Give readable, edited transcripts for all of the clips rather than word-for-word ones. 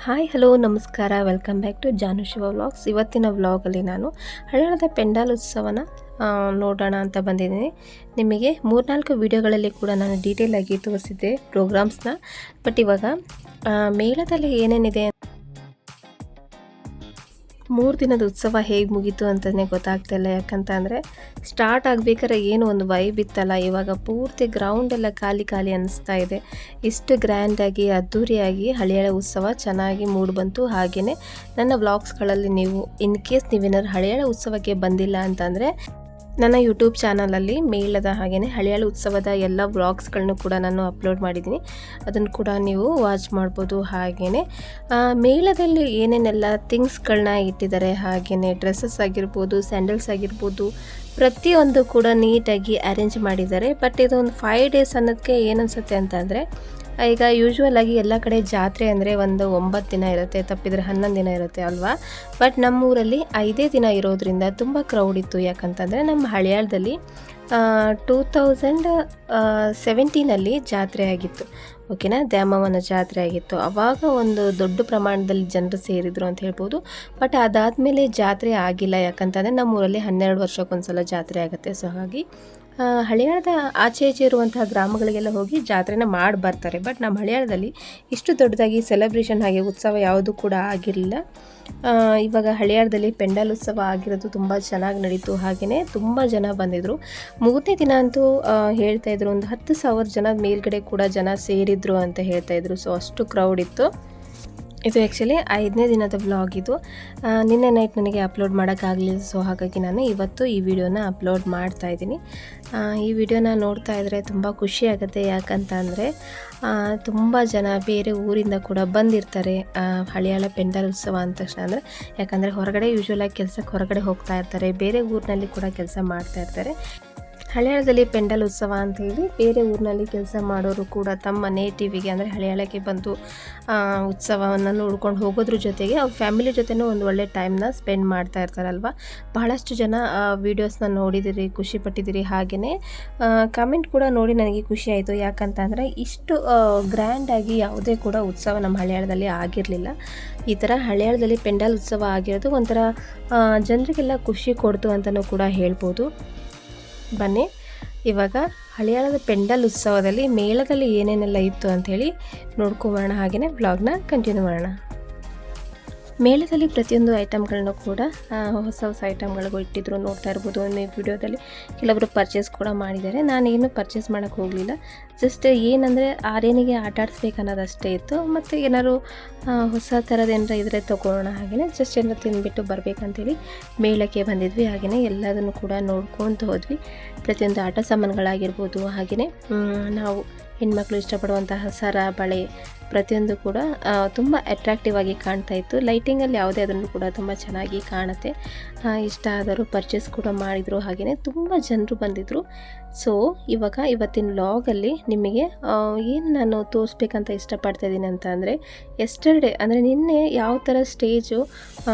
Hi hello ನಮಸ್ಕಾರ welcome back to Janu Shiva vlogs. ಇವತ್ತಿನ ವ್ಲಾಗಲ್ಲಿ ನಾನು ಹಳಿಯಾಳದ ಪೆಂಡಾಲ್ ಉತ್ಸವನ ನೋಡೋಣ ಅಂತ ಬಂದಿದ್ದೀನಿ. ನಿಮಗೆ 3-4 ವಿಡಿಯೋಗಳಲ್ಲಿ ಕೂಡ ನಾನು ಡೀಟೇಲ್ ಆಗಿ ತೋರಿಸಿದ್ದೆ ಪ್ರೋಗ್ರಾಮ್ಸ್ನ. ಬಟ್ ಇವಾಗ ಮೇಳದಲ್ಲಿ ಏನೇನಿದೆ 3 ದಿನದ ಉತ್ಸವ ಹೇಗೆ ಮುಗೀತು ಅಂತಲೇ ಗೊತ್ತಾಗ್ತಾಯಿಲ್ಲ. ಯಾಕಂತಂದರೆ ಸ್ಟಾರ್ಟ್ ಆಗಬೇಕಾದ್ರೆ ಏನು ಒಂದು ವೈಬ್ ಇತ್ತಲ್ಲ, ಇವಾಗ ಪೂರ್ತಿ ಗ್ರೌಂಡೆಲ್ಲ ಖಾಲಿ ಖಾಲಿ ಅನ್ನಿಸ್ತಾ ಇದೆ. ಇಷ್ಟು ಗ್ರ್ಯಾಂಡಾಗಿ ಅದ್ಧೂರಿಯಾಗಿ ಹಳಿಯಾಳ ಉತ್ಸವ ಚೆನ್ನಾಗಿ ಮೂಡಿ ಬಂತು. ಹಾಗೆಯೇ ನನ್ನ ವ್ಲಾಗ್ಸ್ಗಳಲ್ಲಿ ನೀವು ಇನ್ ಕೇಸ್ ನೀವೇನಾದ್ರು ಹಳಿಯಾಳ ಉತ್ಸವಕ್ಕೆ ಬಂದಿಲ್ಲ ಅಂತಂದರೆ ನನ್ನ ಯೂಟ್ಯೂಬ್ ಚಾನಲಲ್ಲಿ ಮೇಳದ ಹಾಗೆಯೇ ಹಳಿಯಾಳ ಉತ್ಸವದ ಎಲ್ಲ ವ್ಲಾಗ್ಸ್ಗಳನ್ನು ಕೂಡ ನಾನು ಅಪ್ಲೋಡ್ ಮಾಡಿದ್ದೀನಿ. ಅದನ್ನು ಕೂಡ ನೀವು ವಾಚ್ ಮಾಡ್ಬೋದು. ಹಾಗೆಯೇ ಮೇಳದಲ್ಲಿ ಏನೇನೆಲ್ಲ ಥಿಂಗ್ಸ್ಗಳನ್ನ ಇಟ್ಟಿದ್ದಾರೆ, ಹಾಗೆಯೇ ಡ್ರೆಸ್ಸಸ್ ಆಗಿರ್ಬೋದು, ಸ್ಯಾಂಡಲ್ಸ್ ಆಗಿರ್ಬೋದು, ಪ್ರತಿಯೊಂದು ಕೂಡ ನೀಟಾಗಿ ಅರೇಂಜ್ ಮಾಡಿದ್ದಾರೆ. ಬಟ್ ಇದೊಂದು 5 ಡೇಸ್ ಅನ್ನೋದಕ್ಕೆ ಏನನ್ಸುತ್ತೆ ಅಂತಂದರೆ, ಈಗ ಯೂಶ್ವಲ್ ಆಗಿ ಎಲ್ಲ ಕಡೆ ಜಾತ್ರೆ ಅಂದರೆ ಒಂದು 9 ದಿನ ಇರುತ್ತೆ, ತಪ್ಪಿದರೆ 11 ದಿನ ಇರುತ್ತೆ ಅಲ್ವಾ. ಬಟ್ ನಮ್ಮೂರಲ್ಲಿ 5 ದಿನ ಇರೋದ್ರಿಂದ ತುಂಬ ಕ್ರೌಡ್ ಇತ್ತು. ಯಾಕಂತಂದರೆ ನಮ್ಮ ಹಳಿಯಾಳದಲ್ಲಿ 2017 ಜಾತ್ರೆ ಆಗಿತ್ತು, ಓಕೆನಾ, ದ್ಯಾಮವ್ವನ ಜಾತ್ರೆ ಆಗಿತ್ತು. ಆವಾಗ ಒಂದು ದೊಡ್ಡ ಪ್ರಮಾಣದಲ್ಲಿ ಜನರು ಸೇರಿದರು ಅಂತ ಹೇಳ್ಬೋದು. ಬಟ್ ಅದಾದಮೇಲೆ ಜಾತ್ರೆ ಆಗಿಲ್ಲ. ಯಾಕಂತಂದರೆ ನಮ್ಮೂರಲ್ಲಿ 12 ವರ್ಷಕ್ಕೊಂದ್ಸಲ ಜಾತ್ರೆ ಆಗುತ್ತೆ. ಸೊ ಹಾಗಾಗಿ ಹಳಿಯಾಳದ ಆಚೆ ಇರುವಂತಹ ಗ್ರಾಮಗಳಿಗೆಲ್ಲ ಹೋಗಿ ಜಾತ್ರೆನ ಮಾಡಿ ಬರ್ತಾರೆ. ಬಟ್ ನಮ್ಮ ಹಳಿಯಾಳದಲ್ಲಿ ಇಷ್ಟು ದೊಡ್ಡದಾಗಿ ಸೆಲೆಬ್ರೇಷನ್ ಹಾಗೆ ಉತ್ಸವ ಯಾವುದೂ ಕೂಡ ಆಗಿರಲಿಲ್ಲ. ಇವಾಗ ಹಳಿಯಾಳದಲ್ಲಿ ಪೆಂಡಾಲ್ ಉತ್ಸವ ಆಗಿರೋದು ತುಂಬ ಚೆನ್ನಾಗಿ ನಡೀತು. ಹಾಗೆಯೇ ತುಂಬ ಜನ ಬಂದಿದ್ದರು. 3ನೇ ದಿನ ಅಂತೂ ಹೇಳ್ತಾಯಿದ್ರು ಒಂದು 10,000 ಜನ ಮೇಲ್ಗಡೆ ಕೂಡ ಜನ ಸೇರಿದ್ರು ಅಂತ ಹೇಳ್ತಾಯಿದ್ರು. ಸೊ ಅಷ್ಟು ಕ್ರೌಡ್ ಇತ್ತು. ಇದು ಆ್ಯಕ್ಚುಲಿ 5ನೇ ದಿನದ ವ್ಲಾಗ್. ಇದು ನಿನ್ನೆ ನೈಟ್ ನನಗೆ ಅಪ್ಲೋಡ್ ಮಾಡೋಕ್ಕಾಗಲಿಲ್ಲ. ಸೊ ಹಾಗಾಗಿ ನಾನು ಇವತ್ತು ಈ ವಿಡಿಯೋನ ಅಪ್ಲೋಡ್ ಮಾಡ್ತಾಯಿದ್ದೀನಿ. ಈ ವಿಡಿಯೋನ ನೋಡ್ತಾ ಇದ್ದರೆ ತುಂಬ ಖುಷಿ ಆಗುತ್ತೆ. ಯಾಕಂತ ಅಂದರೆ ತುಂಬ ಜನ ಬೇರೆ ಊರಿಂದ ಕೂಡ ಬಂದಿರ್ತಾರೆ ಹಳಿಯಾಳ ಪೆಂಡಾಲ್ ಉತ್ಸವ ಅಂದ ತಕ್ಷಣ. ಅಂದರೆ ಯಾಕಂದರೆ ಹೊರಗಡೆ ಯೂಶ್ವಲಾಗಿ ಕೆಲಸಕ್ಕೆ ಹೊರಗಡೆ ಹೋಗ್ತಾ ಇರ್ತಾರೆ, ಬೇರೆ ಊರಿನಲ್ಲಿ ಕೂಡ ಕೆಲಸ ಮಾಡ್ತಾ ಇರ್ತಾರೆ. ಹಳಿಯಾಳದಲ್ಲಿ ಪೆಂಡಾಲ್ ಉತ್ಸವ ಅಂಥೇಳಿ ಬೇರೆ ಊರಿನಲ್ಲಿ ಕೆಲಸ ಮಾಡೋರು ಕೂಡ ತಮ್ಮ ನೇಟಿವಿಗೆ ಅಂದರೆ ಹಳಿಯಾಳಕ್ಕೆ ಬಂದು ಉತ್ಸವವನ್ನು ನೋಡ್ಕೊಂಡು ಹೋಗೋದ್ರ ಜೊತೆಗೆ ಅವ್ರ ಫ್ಯಾಮಿಲಿ ಜೊತೆನೂ ಒಂದು ಒಳ್ಳೆ ಟೈಮ್ನ ಸ್ಪೆಂಡ್ ಮಾಡ್ತಾ ಇರ್ತಾರಲ್ವ. ಬಹಳಷ್ಟು ಜನ ವೀಡಿಯೋಸ್ನ ನೋಡಿದಿರಿ, ಖುಷಿ ಪಟ್ಟಿದ್ದೀರಿ. ಹಾಗೆಯೇ ಕಮೆಂಟ್ ಕೂಡ ನೋಡಿ ನನಗೆ ಖುಷಿ ಆಯಿತು. ಯಾಕಂತಂದರೆ ಇಷ್ಟು ಗ್ರ್ಯಾಂಡಾಗಿ ಯಾವುದೇ ಕೂಡ ಉತ್ಸವ ನಮ್ಮ ಹಳಿಯಾಳದಲ್ಲಿ ಆಗಿರಲಿಲ್ಲ. ಈ ಥರ ಹಳಿಯಾಳದಲ್ಲಿ ಪೆಂಡಾಲ್ ಉತ್ಸವ ಆಗಿರೋದು ಒಂಥರ ಜನರಿಗೆಲ್ಲ ಖುಷಿ ಕೊಡ್ತು ಅಂತಲೂ ಕೂಡ ಹೇಳ್ಬೋದು. ಬನ್ನಿ ಇವಾಗ ಹಳಿಯಾಳದ ಪೆಂಡಾಲ್ ಉತ್ಸವದಲ್ಲಿ ಮೇಳದಲ್ಲಿ ಏನೇನೆಲ್ಲ ಇತ್ತು ಅಂಥೇಳಿ ನೋಡ್ಕೊಂಬರೋಣ. ಹಾಗೆಯೇ ವ್ಲಾಗ್ನ ಕಂಟಿನ್ಯೂ ಮಾಡೋಣ. ಮೇಳದಲ್ಲಿ ಪ್ರತಿಯೊಂದು ಐಟಮ್ಗಳನ್ನೂ ಕೂಡ ಹೊಸ ಹೊಸ ಐಟಮ್ಗಳಿಗೂ ಇಟ್ಟಿದ್ರು, ನೋಡ್ತಾ ಇರ್ಬೋದು. ನೀವು ವಿಡಿಯೋದಲ್ಲಿ ಕೆಲವರು ಪರ್ಚೇಸ್ ಕೂಡ ಮಾಡಿದ್ದಾರೆ. ನಾನೇನು ಪರ್ಚೇಸ್ ಮಾಡೋಕ್ಕೆ ಹೋಗಲಿಲ್ಲ. ಜಸ್ಟ್ ಏನಂದರೆ ಆರ್ಯನಿಗೆ ಆಟ ಆಡಿಸ್ಬೇಕು ಅನ್ನೋದಷ್ಟೇ ಇತ್ತು. ಮತ್ತು ಏನಾದ್ರು ಹೊಸ ಥರದ ಏನಾರ ಇದ್ದರೆ ತೊಗೊಳ್ಳೋಣ, ಹಾಗೆಯೇ ಜಸ್ಟ್ ಏನಾರು ತಿಂದುಬಿಟ್ಟು ಬರಬೇಕಂತೇಳಿ ಮೇಳಕ್ಕೆ ಬಂದಿದ್ವಿ. ಹಾಗೆಯೇ ಎಲ್ಲದನ್ನು ಕೂಡ ನೋಡ್ಕೊತ ಹೋದ್ವಿ. ಪ್ರತಿಯೊಂದು ಆಟ ಸಾಮಾನುಗಳಾಗಿರ್ಬೋದು, ಹಾಗೆಯೇ ನಾವು ಹೆಣ್ಮಕ್ಳು ಇಷ್ಟಪಡುವಂತಹ ಸರ, ಬಳೆ ಪ್ರತಿಯೊಂದು ಕೂಡ ತುಂಬ ಅಟ್ರಾಕ್ಟಿವ್ ಆಗಿ ಕಾಣ್ತಾ ಇತ್ತು. ಲೈಟಿಂಗಲ್ಲಿ ಯಾವುದೇ ಅದನ್ನು ಕೂಡ ತುಂಬ ಚೆನ್ನಾಗಿ ಕಾಣುತ್ತೆ. ಇಷ್ಟ ಆದರೂ ಪರ್ಚೇಸ್ ಕೂಡ ಮಾಡಿದರು. ಹಾಗೆಯೇ ತುಂಬ ಜನರು ಬಂದಿದ್ದರು. ಸೊ ಇವತ್ತಿನ ವ್ಲಾಗಲ್ಲಿ ನಿಮಗೆ ಏನು ನಾನು ತೋರಿಸ್ಬೇಕಂತ ಇಷ್ಟಪಡ್ತಾಯಿದ್ದೀನಿ ಅಂತ ಅಂದರೆ, ಎಸ್ಟರ್ಡೇ ಅಂದರೆ ನಿನ್ನೆ ಯಾವ ಥರ ಸ್ಟೇಜು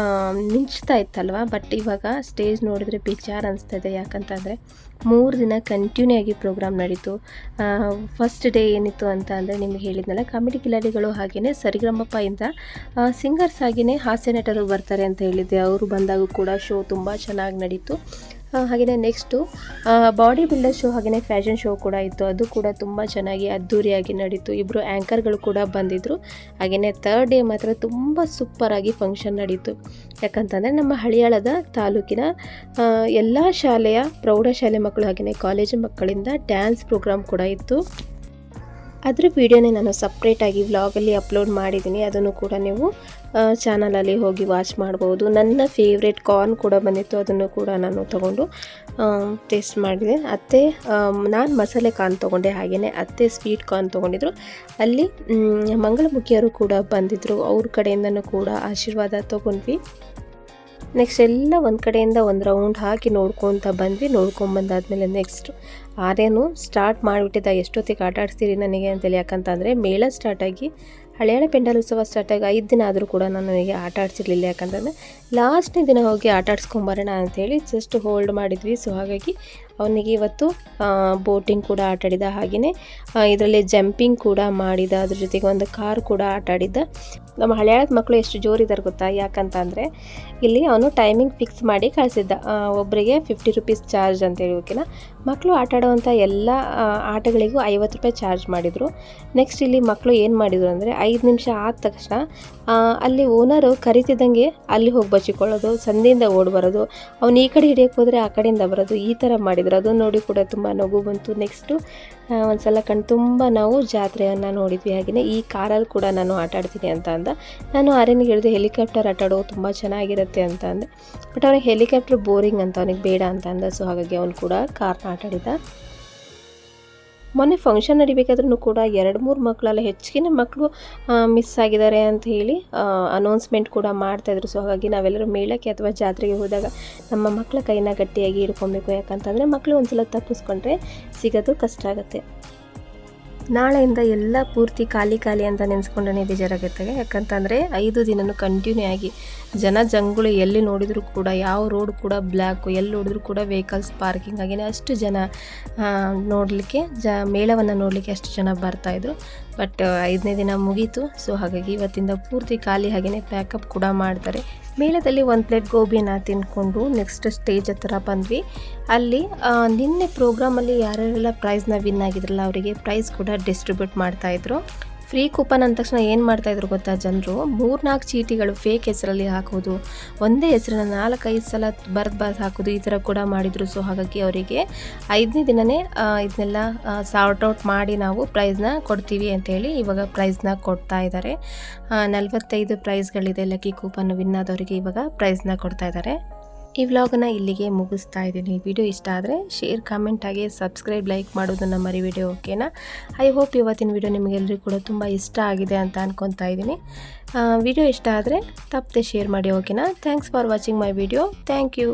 ಮಿಂಚ್ತಾ ಇತ್ತಲ್ವ. ಬಟ್ ಇವಾಗ ಸ್ಟೇಜ್ ನೋಡಿದರೆ ಬೇಜಾರು ಅನಿಸ್ತಾ ಇದೆ. ಯಾಕಂತಂದರೆ 3 ದಿನ ಕಂಟಿನ್ಯೂ ಆಗಿ ಪ್ರೋಗ್ರಾಮ್ ನಡೀತು. ಫಸ್ಟ್ ಡೇ ಏನಿತ್ತು ಅಂತ ಅಂದರೆ ನಿಮಗೆ ಹೇಳಿದ್ನಲ್ಲ, ಕಾಮಿಡಿ ಕಿಲಾಡಿಗಳು ಹಾಗೆಯೇ ಸರಿಗಮಪ ಇಂದ ಸಿಂಗರ್ಸ್ ಹಾಗೆಯೇ ಹಾಸ್ಯ ನಟರು ಬರ್ತಾರೆ ಅಂತ ಹೇಳಿದ್ದೆ. ಅವರು ಬಂದಾಗ ಕೂಡ ಶೋ ತುಂಬ ಚೆನ್ನಾಗಿ ನಡೀತು. ಹಾಗೆಯೇ ನೆಕ್ಸ್ಟು ಬಾಡಿ ಬಿಲ್ಡರ್ ಶೋ ಹಾಗೆಯೇ ಫ್ಯಾಷನ್ ಶೋ ಕೂಡ ಇತ್ತು. ಅದು ಕೂಡ ತುಂಬ ಚೆನ್ನಾಗಿ ಅದ್ಧೂರಿಯಾಗಿ ನಡೀತು. ಇಬ್ಬರು ಆ್ಯಂಕರ್ಗಳು ಕೂಡ ಬಂದಿದ್ದರು. ಹಾಗೆಯೇ 3rd ಡೇ ಮಾತ್ರ ತುಂಬ ಸೂಪರಾಗಿ ಫಂಕ್ಷನ್ ನಡೀತು. ಯಾಕಂತಂದರೆ ನಮ್ಮ ಹಳಿಯಾಳದ ತಾಲೂಕಿನ ಎಲ್ಲ ಶಾಲೆಯ ಪ್ರೌಢಶಾಲೆ ಮಕ್ಕಳು ಹಾಗೆಯೇ ಕಾಲೇಜು ಮಕ್ಕಳಿಂದ ಡ್ಯಾನ್ಸ್ ಪ್ರೋಗ್ರಾಮ್ ಕೂಡ ಇತ್ತು. ಅದರ ವಿಡಿಯೋನೇ ನಾನು ಸಪ್ರೇಟಾಗಿ ವ್ಲಾಗಲ್ಲಿ ಅಪ್ಲೋಡ್ ಮಾಡಿದ್ದೀನಿ. ಅದನ್ನು ಕೂಡ ನೀವು ಚಾನಲಲ್ಲಿ ಹೋಗಿ ವಾಚ್ ಮಾಡ್ಬೋದು. ನನ್ನ ಫೇವ್ರೇಟ್ ಕಾರ್ನ್ ಕೂಡ ಬಂದಿತ್ತು. ಅದನ್ನು ಕೂಡ ನಾನು ತೊಗೊಂಡು ಟೇಸ್ಟ್ ಮಾಡಿದೆ. ನಾನು ಮಸಾಲೆ ಕಾರ್ನ್ ತೊಗೊಂಡೆ, ಹಾಗೆಯೇ ಅತ್ತೆ ಸ್ವೀಟ್ ಕಾರ್ನ್ ತೊಗೊಂಡಿದ್ರು. ಅಲ್ಲಿ ಮಂಗಳಮುಖಿಯರು ಕೂಡ ಬಂದಿದ್ದರು. ಅವ್ರ ಕಡೆಯಿಂದನೂ ಕೂಡ ಆಶೀರ್ವಾದ ತೊಗೊಂಡ್ವಿ. ನೆಕ್ಸ್ಟ್ ಎಲ್ಲ ಒಂದು ಕಡೆಯಿಂದ ಒಂದು ರೌಂಡ್ ಹಾಕಿ ನೋಡ್ಕೊತ ಬಂದ್ವಿ. ನೋಡ್ಕೊಂಬಂದಾದ್ಮೇಲೆ ನೆಕ್ಸ್ಟ್ ಆರ್ಯನು ಸ್ಟಾರ್ಟ್ ಮಾಡಿಬಿಟ್ಟಿದ್ದ, ಎಷ್ಟೊತ್ತಿಗೆ ಆಟ ಆಡಿಸ್ತೀರಿ ನನಗೆ ಅಂತೇಳಿ. ಯಾಕಂತಂದರೆ ಮೇಳ ಸ್ಟಾರ್ಟಾಗಿ ಹಳಿಯಾಳ ಪೆಂಡಾಲ್ ಉತ್ಸವ ಸ್ಟಾರ್ಟಾಗಿ 5 ದಿನ ಆದರೂ ಕೂಡ ನಾನು ನನಗೆ ಆಟ ಆಡಿಸಿರಲಿಲ್ಲ. ಯಾಕಂತಂದರೆ ಲಾಸ್ಟ್ನೇ ದಿನ ಹೋಗಿ ಆಟ ಆಡಿಸ್ಕೊಂಬರೋಣ ಅಂಥೇಳಿ ಜಸ್ಟ್ ಹೋಲ್ಡ್ ಮಾಡಿದ್ವಿ. ಸೊ ಹಾಗಾಗಿ ಅವನಿಗೆ ಇವತ್ತು ಬೋಟಿಂಗ್ ಕೂಡ ಆಟಾಡಿದ, ಹಾಗೆಯೇ ಇದರಲ್ಲಿ ಜಂಪಿಂಗ್ ಕೂಡ ಮಾಡಿದ, ಅದ್ರ ಜೊತೆಗೆ ಒಂದು ಕಾರ್ ಕೂಡ ಆಟಾಡಿದ್ದ. ನಮ್ಮ ಹಳೆಯದ ಮಕ್ಕಳು ಎಷ್ಟು ಜೋರಿದ್ದಾರೆ ಗೊತ್ತಾ, ಯಾಕಂತ ಅಂದರೆ ಇಲ್ಲಿ ಅವನು ಟೈಮಿಂಗ್ ಫಿಕ್ಸ್ ಮಾಡಿ ಕಳಿಸಿದ್ದ, ಒಬ್ಬರಿಗೆ 50 ರೂಪೀಸ್ ಚಾರ್ಜ್ ಅಂತೇಳಿ. ಓಕೆನಾ, ಮಕ್ಕಳು ಆಟಾಡುವಂಥ ಎಲ್ಲ ಆಟಗಳಿಗೂ 50 ರೂಪಾಯಿ ಚಾರ್ಜ್ ಮಾಡಿದರು. ನೆಕ್ಸ್ಟ್ ಇಲ್ಲಿ ಮಕ್ಕಳು ಏನು ಮಾಡಿದರು ಅಂದರೆ 5 ನಿಮಿಷ ಆದ ತಕ್ಷಣ ಅಲ್ಲಿ ಓನರು ಕರಿತಿದ್ದಂಗೆ ಅಲ್ಲಿ ಹೋಗಿ ಬಚ್ಚಿಕೊಳ್ಳೋದು, ಸಂಧಿಯಿಂದ ಓಡಿ ಬರೋದು, ಅವ್ನು ಈ ಕಡೆ ಹಿಡಿಯೋಕ್ಕೆ ಹೋದರೆ ಆ ಕಡೆಯಿಂದ ಬರೋದು, ಈ ಥರ ಮಾಡಿದ್ರು. ಅದು ನೋಡಿ ಕೂಡ ತುಂಬ ನಗು ಬಂತು. ನೆಕ್ಸ್ಟು ಒಂದು ಸಲ ತುಂಬ ನಾವು ಜಾತ್ರೆಯನ್ನು ನೋಡಿದ್ವಿ. ಹಾಗೆಯೇ ಈ ಕಾರಲ್ಲಿ ಕೂಡ ನಾನು ಆಟಾಡ್ತೀನಿ ಅಂತ ಅಂದ. ನಾನು ಆರ್ಯನಿಗೆ ಹೇಳಿದೆ ಹೆಲಿಕಾಪ್ಟರ್ ಆಟಾಡೋ ತುಂಬ ಚೆನ್ನಾಗಿರುತ್ತೆ ಅಂತ ಅಂದೆ. ಬಟ್ ಅವನಿಗೆ ಹೆಲಿಕಾಪ್ಟರ್ ಬೋರಿಂಗ್ ಅಂತ, ಅವನಿಗೆ ಬೇಡ ಅಂತ ಅಂದ. ಸೊ ಹಾಗಾಗಿ ಅವನು ಕೂಡ ಕಾರ್ನ ಆಟಾಡಿದ. ಮೊನ್ನೆ ಫಂಕ್ಷನ್ ನಡಿಬೇಕಾದ್ರೂ ಕೂಡ 2-3 ಮಕ್ಕಳೆಲ್ಲ ಹೆಚ್ಚಿಗೆ ಮಕ್ಕಳು ಮಿಸ್ ಆಗಿದ್ದಾರೆ ಅಂತ ಹೇಳಿ ಅನೌನ್ಸ್ಮೆಂಟ್ ಕೂಡ ಮಾಡ್ತಾಯಿದ್ರು. ಸೊ ಹಾಗಾಗಿ ನಾವೆಲ್ಲರೂ ಮೇಳಕ್ಕೆ ಅಥವಾ ಜಾತ್ರೆಗೆ ಹೋದಾಗ ನಮ್ಮ ಮಕ್ಕಳ ಕೈನ ಗಟ್ಟಿಯಾಗಿ ಹಿಡ್ಕೊಬೇಕು, ಯಾಕಂತಂದರೆ ಮಕ್ಕಳು ಒಂದು ಸಲ ತಪ್ಪಿಸ್ಕೊಂಡ್ರೆ ಸಿಗೋದು ಕಷ್ಟ ಆಗುತ್ತೆ. ನಾಳೆಯಿಂದ ಎಲ್ಲ ಪೂರ್ತಿ ಖಾಲಿ ಅಂತ ನೆನೆಸ್ಕೊಂಡೇ ಬೇಜಾರಾಗುತ್ತೆ. ಯಾಕಂತಂದರೆ 5 ದಿನವೂ ಕಂಟಿನ್ಯೂ ಆಗಿ ಜಂಗುಳಿ ಎಲ್ಲಿ ನೋಡಿದರೂ ಕೂಡ, ಯಾವ ರೋಡ್ ಕೂಡ ಬ್ಲ್ಯಾಕು, ಎಲ್ಲಿ ನೋಡಿದ್ರೂ ಕೂಡ ವೆಹಿಕಲ್ಸ್ ಪಾರ್ಕಿಂಗ್ ಆಗಿನೇ ಅಷ್ಟು ಜನ ನೋಡಲಿಕ್ಕೆ ಮೇಳವನ್ನು ನೋಡಲಿಕ್ಕೆ ಅಷ್ಟು ಜನ ಬರ್ತಾಯಿದ್ರು. ಬಟ್ 5ನೇ ದಿನ ಮುಗೀತು. ಸೊ ಹಾಗಾಗಿ ಇವತ್ತಿಂದ ಪೂರ್ತಿ ಖಾಲಿ, ಹಾಗೆಯೇ ಪ್ಯಾಕಪ್ ಕೂಡ ಮಾಡ್ತಾರೆ. ಮೇಳದಲ್ಲಿ 1 ಪ್ಲೇಟ್ ಗೋಬಿಯನ್ನು ತಿಂದ್ಕೊಂಡು ನೆಕ್ಸ್ಟ್ ಸ್ಟೇಜ್ ಹತ್ರ ಬಂದ್ವಿ. ಅಲ್ಲಿ ನಿನ್ನೆ ಪ್ರೋಗ್ರಾಮಲ್ಲಿ ಯಾರ್ಯಾರೆಲ್ಲ ಪ್ರೈಸ್ನ ವಿನ್ ಆಗಿದ್ರಲ್ಲ ಅವರಿಗೆ ಪ್ರೈಸ್ ಕೂಡ ಡಿಸ್ಟ್ರಿಬ್ಯೂಟ್ ಮಾಡ್ತಾಯಿದ್ರು. ಫ್ರೀ ಕೂಪನ್ ಅಂದ ತಕ್ಷಣ ಏನು ಮಾಡ್ತಾಯಿದ್ರು ಗೊತ್ತಾ, ಜನರು 3-4 ಚೀಟಿಗಳು ಫೇಕ್ ಹೆಸರಲ್ಲಿ ಹಾಕೋದು, ಒಂದೇ ಹೆಸರನ್ನ 4-5 ಸಲ ಬರ್ದು ಹಾಕೋದು, ಈ ಥರ ಕೂಡ ಮಾಡಿದರು. ಸೊ ಹಾಗಾಗಿ ಅವರಿಗೆ 5ನೇ ದಿನವೇ ಇದನ್ನೆಲ್ಲ ಸಾರ್ಟ್ ಔಟ್ ಮಾಡಿ ನಾವು ಪ್ರೈಸ್ನ ಕೊಡ್ತೀವಿ ಅಂತೇಳಿ ಇವಾಗ ಪ್ರೈಸ್ನ ಕೊಡ್ತಾ ಇದ್ದಾರೆ. 45 ಪ್ರೈಸ್ಗಳಿದೆ. ಲಕ್ಕಿ ಕೂಪನ್ ವಿನ್ ಆದವರಿಗೆ ಇವಾಗ ಪ್ರೈಸ್ನ ಕೊಡ್ತಾ ಇದ್ದಾರೆ. ಈ ವ್ಲಾಗನ್ನು ಇಲ್ಲಿಗೆ ಮುಗಿಸ್ತಾ ಇದ್ದೀನಿ. ವಿಡಿಯೋ ಇಷ್ಟ ಆದರೆ ಶೇರ್, ಕಾಮೆಂಟ್ ಹಾಗೆ ಸಬ್ಸ್ಕ್ರೈಬ್, ಲೈಕ್ ಮಾಡೋದನ್ನು ಮರಿಬೇಡಿ. ಓಕೆನಾ. ಐ ಹೋಪ್ ಇವತ್ತಿನ ವಿಡಿಯೋ ನಿಮಗೆಲ್ಲರಿಗೂ ಕೂಡ ತುಂಬ ಇಷ್ಟ ಆಗಿದೆ ಅಂತ ಅನ್ಕೊತಾ ಇದ್ದೀನಿ. ವಿಡಿಯೋ ಇಷ್ಟ ಆದರೆ ತಪ್ಪದೆ ಶೇರ್ ಮಾಡಿ. ಓಕೆನಾ. Thanks for watching my video. Thank you.